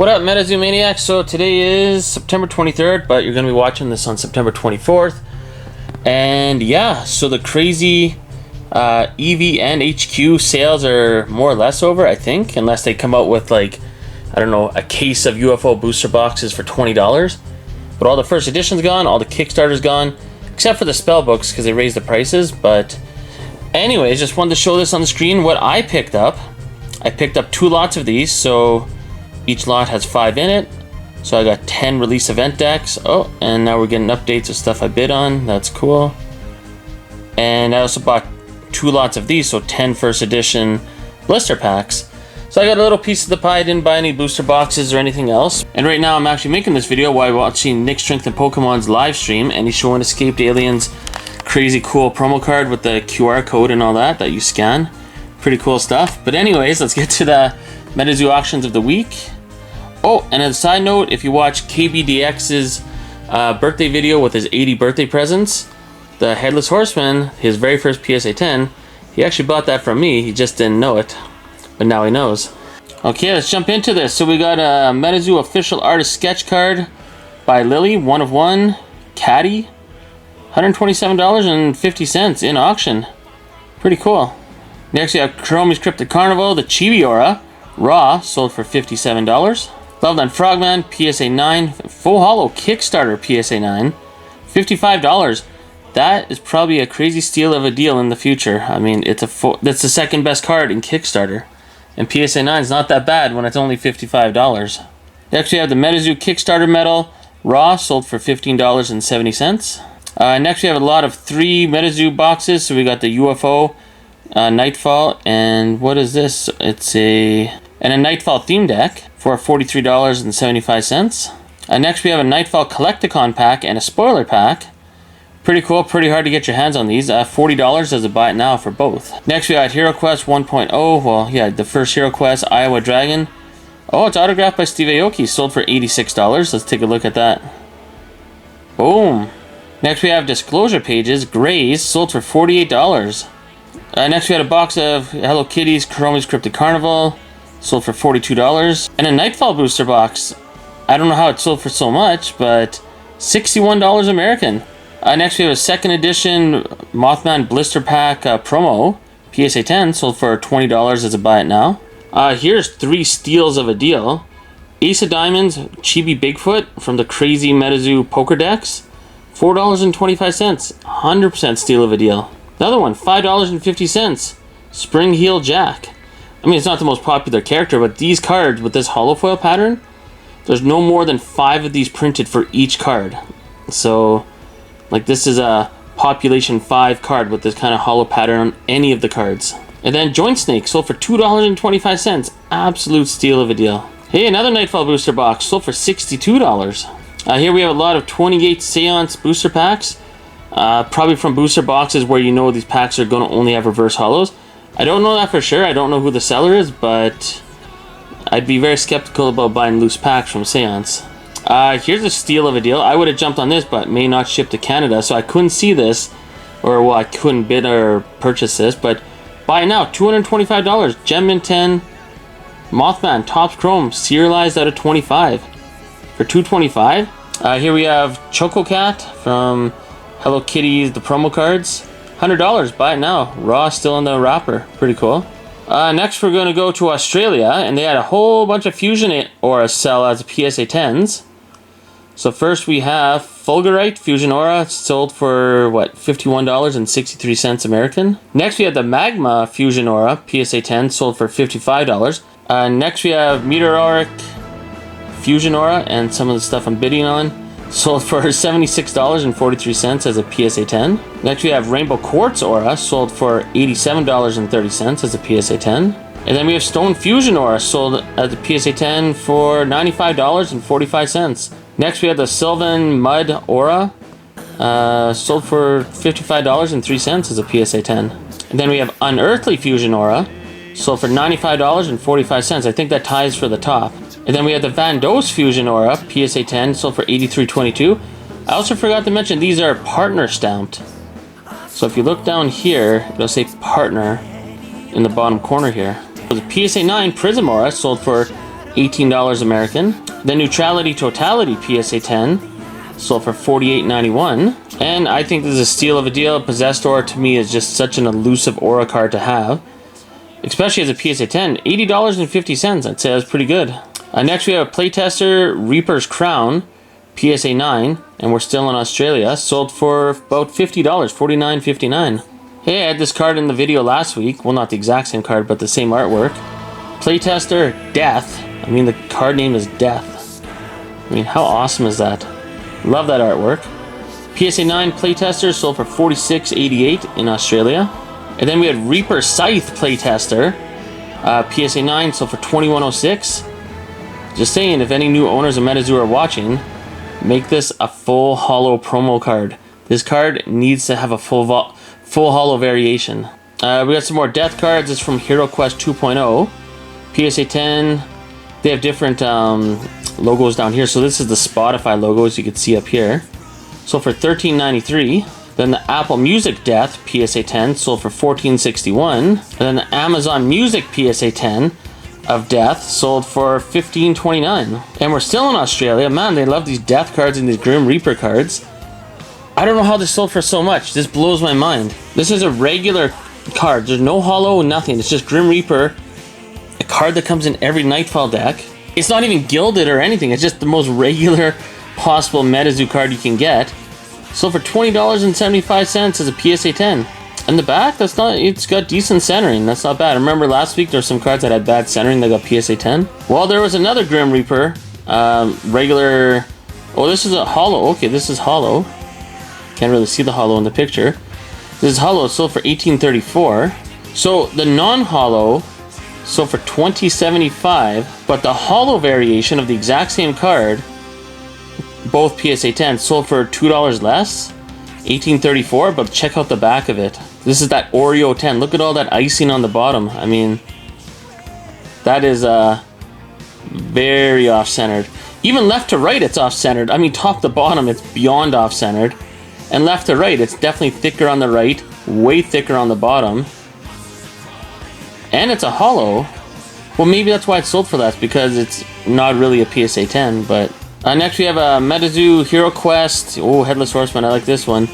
What up, MetaZoo Maniacs? So today is September 23rd, but you're going to be watching this on September 24th. And yeah, so the crazy EV and HQ sales are more or less over, I think, unless they come out with, like, I don't know, a case of UFO booster boxes for $20. But all the first edition's gone, all the Kickstarter's gone, except for the spell books because they raised the prices. But anyways, just wanted to show this on the screen what I picked up. I picked up 2 lots of these, so each lot has 5 in it. So I got 10 release event decks. Oh, and now we're getting updates of stuff I bid on. That's cool. And I also bought 2 lots of these, so 10 first edition blister packs. So I got a little piece of the pie. I didn't buy any booster boxes or anything else. And right now I'm actually making this video while watching Nick Strength and Pokemon's live stream, and he's showing Escaped Aliens crazy cool promo card with the QR code and all that you scan. Pretty cool stuff. But anyways, let's get to the MetaZoo auctions of the week. Oh, and as a side note, if you watch KBDX's birthday video with his 80 birthday presents, the Headless Horseman, his very first PSA 10, he actually bought that from me. He just didn't know it, but now he knows. Okay, let's jump into this. So we got a MetaZoo official artist sketch card by Lily, 1 of 1, Caddy, $127.50 in auction. Pretty cool. Next we have Kuromi's Cryptic Carnival, the Chibi Aura, raw, sold for $57. Loveland Frogman, PSA 9, full holo Kickstarter PSA 9, $55. That is probably a crazy steal of a deal in the future. I mean, that's the second best card in Kickstarter. And PSA 9 is not that bad when it's only $55. Next we have the MetaZoo Kickstarter medal, raw, sold for $15.70. Next we have a lot of 3 MetaZoo boxes. So we got the UFO, Nightfall, and what is this? It's a Nightfall theme deck for $43.75. Next we have a Nightfall Collecticon pack and a spoiler pack. Pretty cool, pretty hard to get your hands on these. $40 as a buy it now for both. Next we got Hero Quest 1.0. Well, yeah, the first Hero Quest, Iowa Dragon. Oh, it's autographed by Steve Aoki, sold for $86. Let's take a look at that. Boom. Next we have Disclosure Pages, Grays, sold for $48. Next we had a box of Hello Kitty's Kuromi's Cryptic Carnival, sold for $42. And a Nightfall booster box. I don't know how it sold for so much, but $61 American. Next we have a second edition Mothman blister pack promo, PSA 10, sold for $20 as a buy it now. Here's 3 steals of a deal. Ace of Diamonds, Chibi Bigfoot from the crazy MetaZoo poker decks, $4.25, 100% steal of a deal. Another one, $5.50, Spring Heel Jack. I mean, it's not the most popular character, but these cards with this holofoil pattern, there's no more than 5 of these printed for each card. So, like, this is a population 5 card with this kind of holo pattern on any of the cards. And then Joint Snake sold for $2.25, absolute steal of a deal. Hey, another Nightfall booster box sold for $62. Here we have a lot of 28 Seance booster packs. Probably from booster boxes where you know these packs are going to only have reverse holos. I don't know that for sure. I don't know who the seller is, but I'd be very skeptical about buying loose packs from Seance. Here's a steal of a deal. I would have jumped on this, but may not ship to Canada, so I couldn't see this, or well, I couldn't bid or purchase this, but buy it now, $225. Gemmin 10 Mothman Topps Chrome, serialized out of 25 for $225. Here we have Choco Cat from Hello Kitty's, the promo cards, $100, buy it now, raw, still in the wrapper, pretty cool. Next we're going to go to Australia, and they had a whole bunch of Fusion Aura sell as PSA 10s. So first we have Fulgurite Fusion Aura, sold for what, $51.63 American. Next we have the Magma Fusion Aura PSA 10, sold for $55. Next we have Meteoric Fusion Aura and some of the stuff I'm bidding on, sold for $76.43 as a PSA 10. Next we have Rainbow Quartz Aura, sold for $87.30 as a PSA 10. And then we have Stone Fusion Aura, sold as a PSA 10 for $95.45. Next we have the Sylvan Mud Aura, sold for $55.03 as a PSA 10. And then we have Unearthly Fusion Aura, sold for $95.45. I think that ties for the top. And then we have the Vandos Fusion Aura, PSA 10, sold for $83.22. I also forgot to mention these are partner stamped. So if you look down here, it'll say partner in the bottom corner here. The PSA 9 Prism Aura sold for $18 American. The Neutrality Totality PSA 10 sold for $48.91. And I think this is a steal of a deal. Possessed Aura to me is just such an elusive Aura card to have, especially as a PSA 10. $80.50. I'd say that's pretty good. Next we have a Playtester Reaper's Crown PSA 9, and we're still in Australia. Sold for about $50, $49.59. Hey, I had this card in the video last week. Well, not the exact same card, but the same artwork. Playtester Death. I mean, the card name is Death. I mean, how awesome is that? Love that artwork. PSA 9 Playtester sold for $46.88 in Australia. And then we had Reaper Scythe Playtester. PSA 9 sold for $21.06. Just saying, if any new owners of MetaZoo are watching, make this a full holo promo card. This card needs to have a full holo variation. We got some more Death cards. This is from Hero Quest 2.0. PSA 10. They have different logos down here. So this is the Spotify logo, as you can see up here. Sold for $13.93. Then the Apple Music Death PSA 10 sold for $14.61. And then the Amazon Music PSA 10 of Death sold for $15.29. And we're still in Australia. Man, they love these Death cards and these Grim Reaper cards. I don't know how this sold for so much. This blows my mind. This is a regular card. There's no holo, nothing. It's just Grim Reaper. A card that comes in every Nightfall deck. It's not even gilded or anything. It's just the most regular possible MetaZoo card you can get. Sold for $20.75 as a PSA 10. And the back, it's got decent centering. That's not bad. I remember last week there were some cards that had bad centering that got PSA 10. Well, there was another Grim Reaper. Regular. Oh, this is a holo. Okay, this is holo. Can't really see the holo in the picture. This is holo. It sold for $18.34. So the non-holo sold for $20.75. But the holo variation of the exact same card, both PSA 10, sold for $2 less, $18.34. But check out the back of it. This is that Oreo 10. Look at all that icing on the bottom. I mean, that is very off-centered. Even left to right, it's off-centered. I mean, top to bottom, it's beyond off-centered. And left to right, it's definitely thicker on the right, way thicker on the bottom. And it's a holo. Well, maybe that's why it sold for less, because it's not really a PSA 10. But next we have a MetaZoo Hero Quest. Oh, Headless Horseman, I like this one.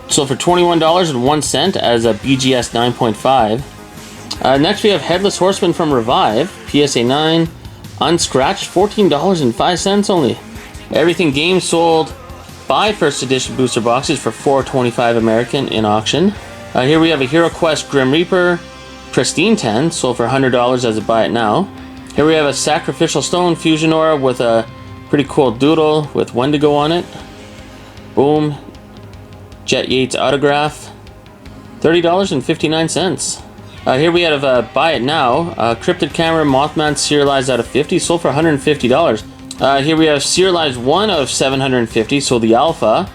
Sold for $21.01 as a BGS 9.5. Next we have Headless Horseman from Revive, PSA 9, unscratched, $14.05 only. Everything Games sold 5 first edition booster boxes for $4.25 American in auction. Here we have a Hero Quest Grim Reaper, Pristine 10, sold for $100 as a buy it now. Here we have a Sacrificial Stone Fusion Aura with a pretty cool doodle with Wendigo on it. Boom. Jet Yates autograph, $30.59. Here we have a buy it now. Cryptid Camera Mothman serialized out of 50, sold for $150. Here we have serialized 1 out of 750, so the alpha.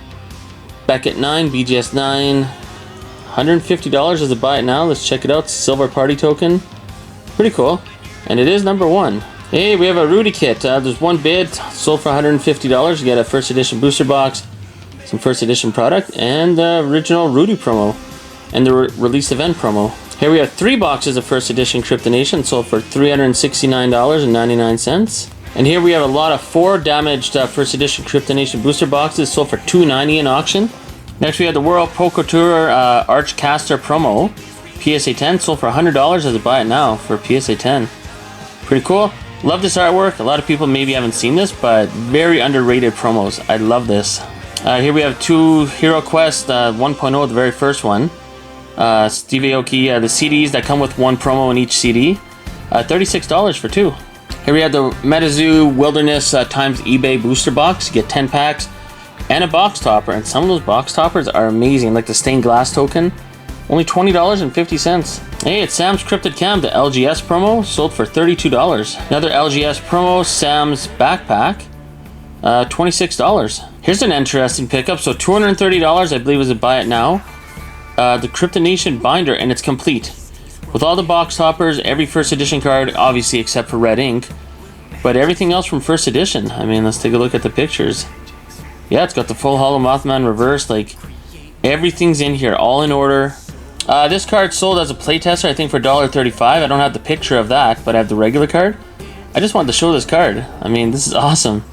Beckett 9, BGS 9, $150 as a buy it now. Let's check it out. Silver Party token, pretty cool, and it is number 1. Hey, we have a Rudy kit. There's 1 bid, sold for $150. You get a first edition booster box, some first edition product, and the original Rudy promo, and the release event promo. Here we have 3 boxes of first edition Kryptonation, sold for $369.99. And here we have a lot of 4 damaged first edition Kryptonation booster boxes, sold for $290 in auction. Next we have the World Poker Tour Archcaster promo, PSA 10, sold for $100 as a buy it now for PSA 10. Pretty cool. Love this artwork. A lot of people maybe haven't seen this, but very underrated promos. I love this. Here we have 2 Hero Quest 1.0, the very first one. Steve Aoki, the CDs that come with 1 promo in each CD. $36 for 2. Here we have the MetaZoo Wilderness times eBay booster box. You get 10 packs and a box topper. And some of those box toppers are amazing, like the stained glass token. Only $20.50. Hey, it's Sam's Cryptid Cam, the LGS promo, sold for $32. Another LGS promo, Sam's Backpack, $26. Here's an interesting pickup. So $230, I believe, is a buy it now. The Kryptonation binder, and it's complete with all the box toppers, every first edition card, obviously except for red ink, but everything else from first edition. I mean, let's take a look at the pictures. Yeah, it's got the full Hollow Mothman reverse. Like, everything's in here, all in order. This card sold as a playtester, I think, for $1.35. I don't have the picture of that, but I have the regular card. I just wanted to show this card. I mean, this is awesome.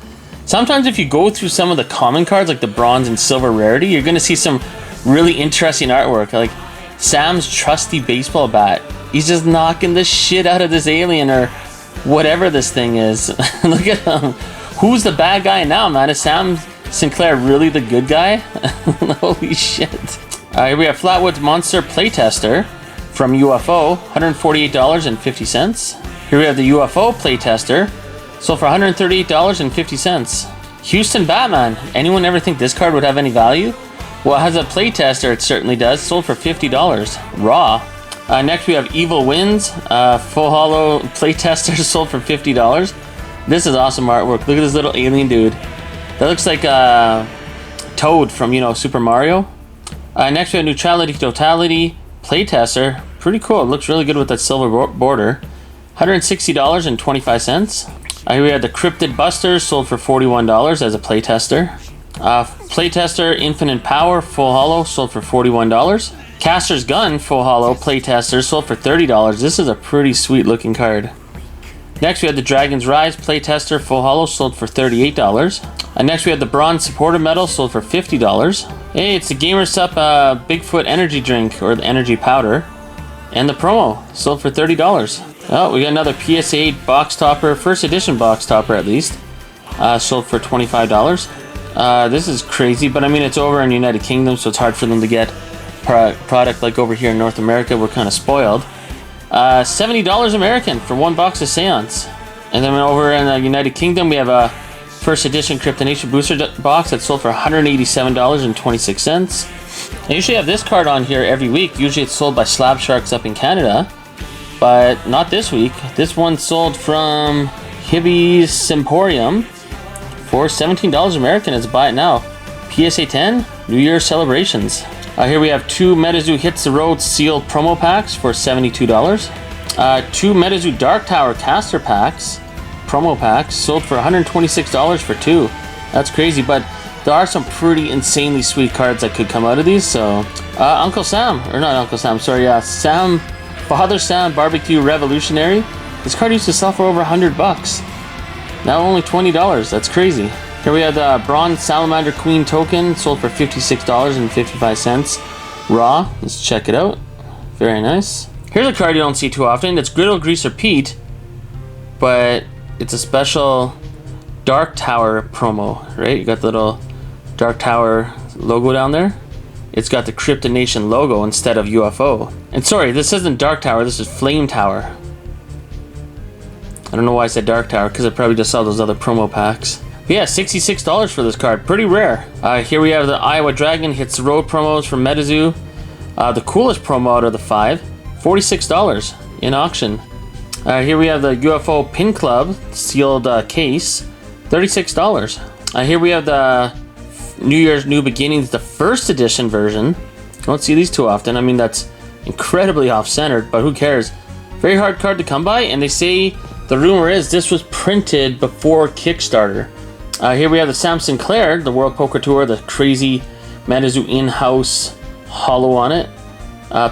Sometimes if you go through some of the common cards, like the bronze and silver rarity, you're going to see some really interesting artwork. Like Sam's trusty baseball bat. He's just knocking the shit out of this alien or whatever this thing is. Look at him. Who's the bad guy now, man? Is Sam Sinclair really the good guy? Holy shit. Here we have Flatwood's Monster Playtester from UFO, $148.50. Here we have the UFO Playtester, sold for $138.50. Houston Batman. Anyone ever think this card would have any value? Well, as a playtester, it certainly does. Sold for $50. Raw. Next we have Evil Winds, full hollow playtester, sold for $50. This is awesome artwork. Look at this little alien dude. That looks like Toad from, you know, Super Mario. Next we have Neutrality Totality playtester. Pretty cool. It looks really good with that silver border. $160.25. Here we have the Cryptid Busters, sold for $41 as a playtester. Playtester Infinite Power full hollow, sold for $41. Caster's Gun full hollow playtester, sold for $30. This is a pretty sweet looking card. Next we have the Dragon's Rise playtester full hollow, sold for $38. Next we have the Bronze Supporter Medal, sold for $50. Hey, it's the GamerSup Bigfoot Energy Drink, or the Energy Powder. And the promo, sold for $30. Oh, we got another PSA box topper, first edition box topper at least. Sold for $25. This is crazy, but I mean, it's over in the United Kingdom, so it's hard for them to get product like over here in North America. We're kind of spoiled. $70 American for one box of Seance. And then over in the United Kingdom, we have a first edition Kryptonation booster box that sold for $187.26. I usually have this card on here every week. Usually it's sold by Slab Sharks up in Canada, but not this week. This one sold from Hibby's Semporium for $17 American. It's buy it now. PSA 10 New Year's celebrations. Here we have two MetaZoo Hits the Road sealed promo packs for $72. Two MetaZoo Dark Tower caster packs, promo packs, sold for $126 for two. That's crazy, but there are some pretty insanely sweet cards that could come out of these. So Uncle Sam, or not Uncle Sam, sorry, Father Sam Barbecue Revolutionary. This card used to sell for over $100. Now only $20. That's crazy. Here we have the Bronze Salamander Queen token, sold for $56.55 raw. Let's check it out. Very nice. Here's a card you don't see too often. It's Griddle Greaser Pete, but it's a special Dark Tower promo, right? You got the little Dark Tower logo down there. It's got the Cryptid Nation logo instead of UFO. And sorry, this isn't Dark Tower, this is Flame Tower. I don't know why I said Dark Tower, because I probably just saw those other promo packs. But yeah, $66 for this card. Pretty rare. Here we have the Iowa Dragon Hits the Road promos from MetaZoo. The coolest promo out of the five. $46 in auction. Here we have the UFO Pin Club sealed case. $36. Here we have the New Year's New Beginnings, the first edition version. I don't see these too often. I mean, that's incredibly off-centered, but who cares? Very hard card to come by, and they say the rumor is this was printed before Kickstarter. Here we have the Sam Sinclair, the World Poker Tour, the crazy MetaZoo in-house holo on it.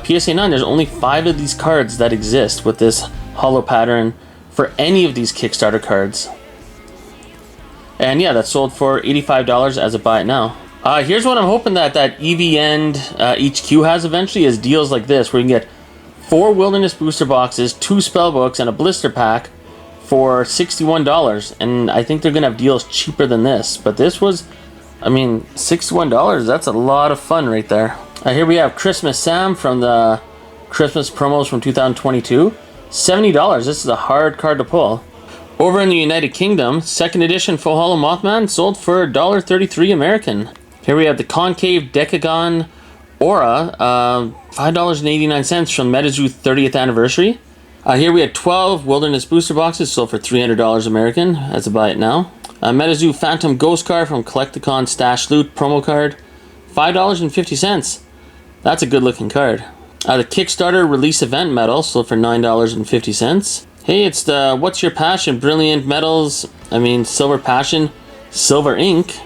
PSA 9, there's only 5 of these cards that exist with this holo pattern for any of these Kickstarter cards. And yeah, that's sold for $85 as a buy it now. Here's what I'm hoping that EV End HQ has eventually is deals like this, where you can get 4 Wilderness booster boxes, 2 spell books, and a blister pack for $61. And I think they're going to have deals cheaper than this. But this was, I mean, $61, that's a lot of fun right there. Here we have Christmas Sam from the Christmas promos from 2022. $70, this is a hard card to pull. Over in the United Kingdom, second edition Full Hollow Mothman sold for $1.33 American. Here we have the Concave Decagon Aura, $5.89 from MetaZoo 30th anniversary. Here we had 12 Wilderness booster boxes sold for $300 American as a buy it now. MetaZoo Phantom Ghost card from Collecticon Stash Loot promo card, $5.50. That's a good looking card. The Kickstarter Release Event Medal sold for $9.50. Hey, it's the What's Your Passion Silver Passion Silver Ink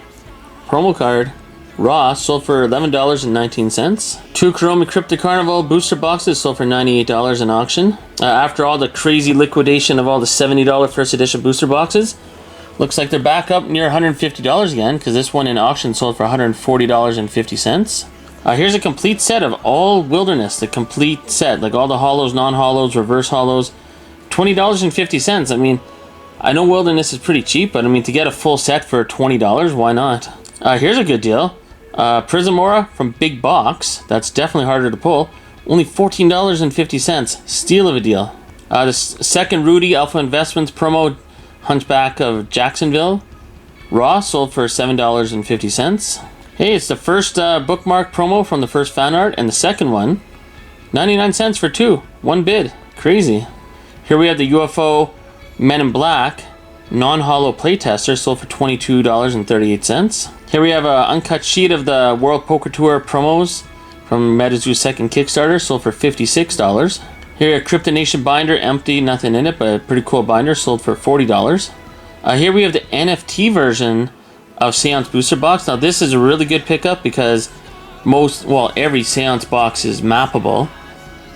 promo card. Raw sold for $11.19. 2 Kuromi Cryptic Carnival booster boxes sold for $98 in auction. After all the crazy liquidation of all the $70 first edition booster boxes, looks like they're back up near $150 again, because this one in auction sold for $140.50. Here's a complete set of all Wilderness, the complete set, like all the hollows, non-hollows, reverse hollows, $20.50. I mean, I know Wilderness is pretty cheap, but I mean, to get a full set for $20, why not? Here's a good deal. Prismora from Big Box. That's definitely harder to pull. Only $14.50. Steal of a deal. The second Rudy Alpha Investments promo, Hunchback of Jacksonville. Raw sold for $7.50. Hey, it's the first bookmark promo from the first fan art, and the second one, 99 cents for 2. One bid. Crazy. Here we have the UFO Men in Black non-hollow playtester, sold for $22.38. Here we have an uncut sheet of the World Poker Tour promos from MetaZoo's second Kickstarter, sold for $56. Here a Crypto Nation binder, empty, nothing in it, but a pretty cool binder, sold for $40. Here we have the NFT version of Seance Booster Box. Now this is a really good pickup because every Seance box is mappable,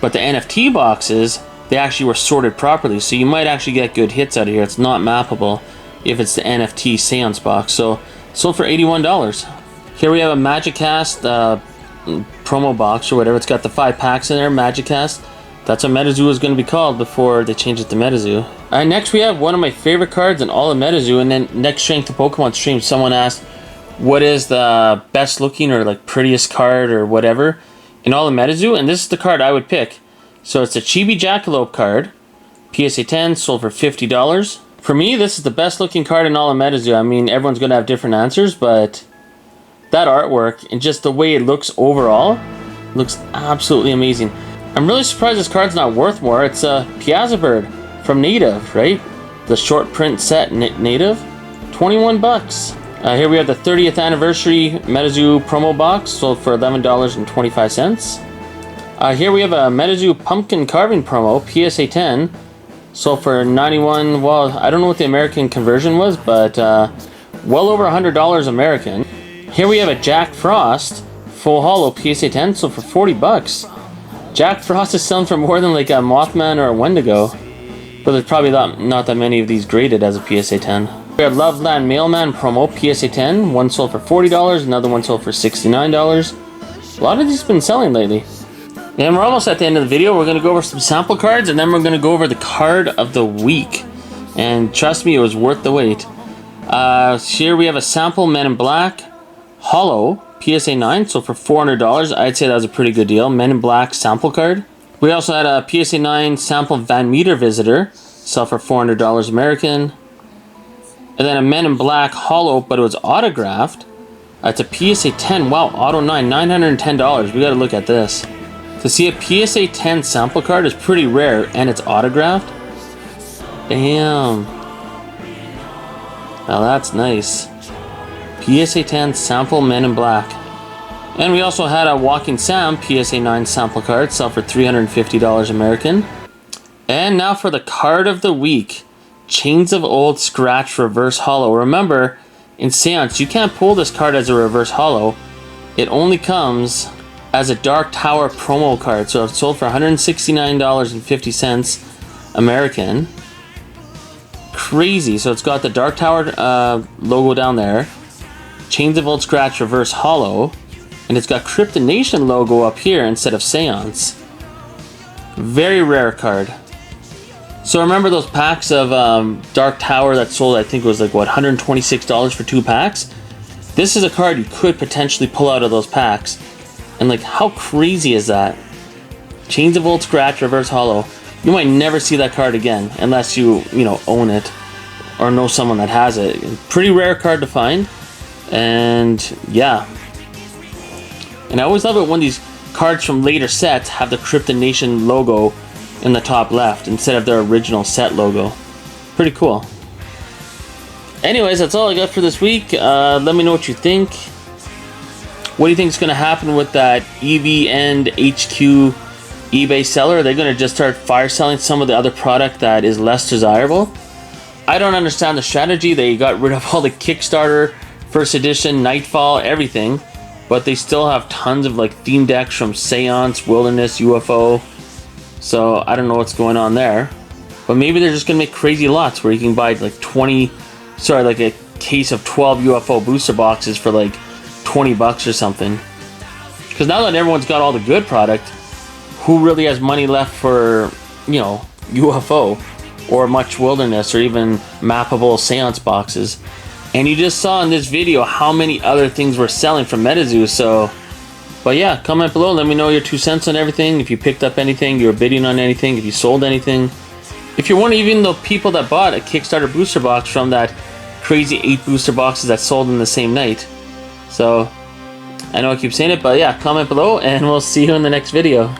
but the NFT boxes, they actually were sorted properly, so you might actually get good hits out of here. It's not mappable if it's the NFT Seance box. So sold for $81. Here we have a Magic Cast promo box or whatever. It's got the 5 packs in there, Magic Cast. That's what MetaZoo is going to be called before they change it to MetaZoo. Next we have one of my favorite cards in all of MetaZoo, and then next Strength to Pokemon stream, someone asked, what is the best looking or like prettiest card or whatever in all of MetaZoo, and this is the card I would pick. So it's a Chibi Jackalope card, PSA 10, sold for $50. For me, this is the best looking card in all of MetaZoo. I mean, everyone's going to have different answers, but that artwork and just the way it looks overall looks absolutely amazing. I'm really surprised this card's not worth more. It's a Piazza Bird from Native, right? The short print set Native, 21 bucks. Here we have the 30th anniversary MetaZoo promo box, sold for $11.25. Here we have a MetaZoo pumpkin carving promo, PSA 10, sold for 91. Well, I don't know what the American conversion was, but well over $100 American. Here we have a Jack Frost full hollow PSA 10, sold for 40 bucks. Jack Frost is selling for more than like a Mothman or a Wendigo, but there's probably not that many of these graded as a PSA 10. We have Loveland Mailman promo, PSA 10. One sold for $40, another one sold for $69. A lot of these have been selling lately. And we're almost at the end of the video. We're going to go over some sample cards, and then we're going to go over the card of the week. And trust me, it was worth the wait. Here we have a sample Men in Black Hollow, PSA 9, sold for $400. I'd say that was a pretty good deal. Men in Black sample card. We also had a PSA 9 sample Van Meter Visitor, sold for $400 American. And then a Men in Black Hollow, but it was autographed. It's a PSA 10. Wow, Auto 9, $910. We got to look at this. To see a PSA 10 sample card is pretty rare, and it's autographed. Damn. Now that's nice. PSA 10 sample Men in Black. And we also had a Walking Sam PSA 9 sample card, sell for $350 American. And now for the card of the week. Chains of Old Scratch Reverse Hollow. Remember, in Seance, you can't pull this card as a reverse hollow. It only comes as a Dark Tower promo card. So it's sold for $169.50 American. Crazy. So it's got the Dark Tower logo down there. Chains of Old Scratch Reverse Hollow. And it's got Crypto Nation logo up here instead of Seance. Very rare card. So remember those packs of Dark Tower that sold, I think it was like, what, $126 for 2 packs? This is a card you could potentially pull out of those packs. And like, how crazy is that? Chains of Old Scratch Reverse Hollow. You might never see that card again unless you own it or know someone that has it. Pretty rare card to find. And yeah. And I always love it when these cards from later sets have the Crypto Nation logo in the top left instead of their original set logo. Pretty cool. Anyways, that's all I got for this week. Let me know what you think. What do you think is going to happen with that EV and HQ eBay seller? Are they going to just start fire selling some of the other product that is less desirable? I don't understand the strategy. They got rid of all the Kickstarter, first edition, Nightfall, everything. but they still have tons of like theme decks from Seance, Wilderness, UFO. So I don't know what's going on there. But maybe they're just gonna make crazy lots where you can buy like like a case of 12 UFO booster boxes for like $20 or something. Because now that everyone's got all the good product, who really has money left for, you know, UFO or much Wilderness or even mappable Seance boxes? And you just saw in this video how many other things were selling from MetaZoo. So, but yeah, comment below, let me know your 2 cents on everything. If you picked up anything, you were bidding on anything, if you sold anything. If you're one of even the people that bought a Kickstarter booster box from that crazy 8 booster boxes that sold in the same night. So, I know I keep saying it, but yeah, comment below and we'll see you in the next video.